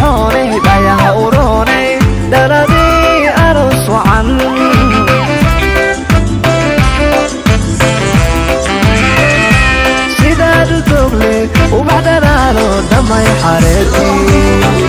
urone daya urone daladi aros wacan sidadu dogle وبعد نارو دمي حريتي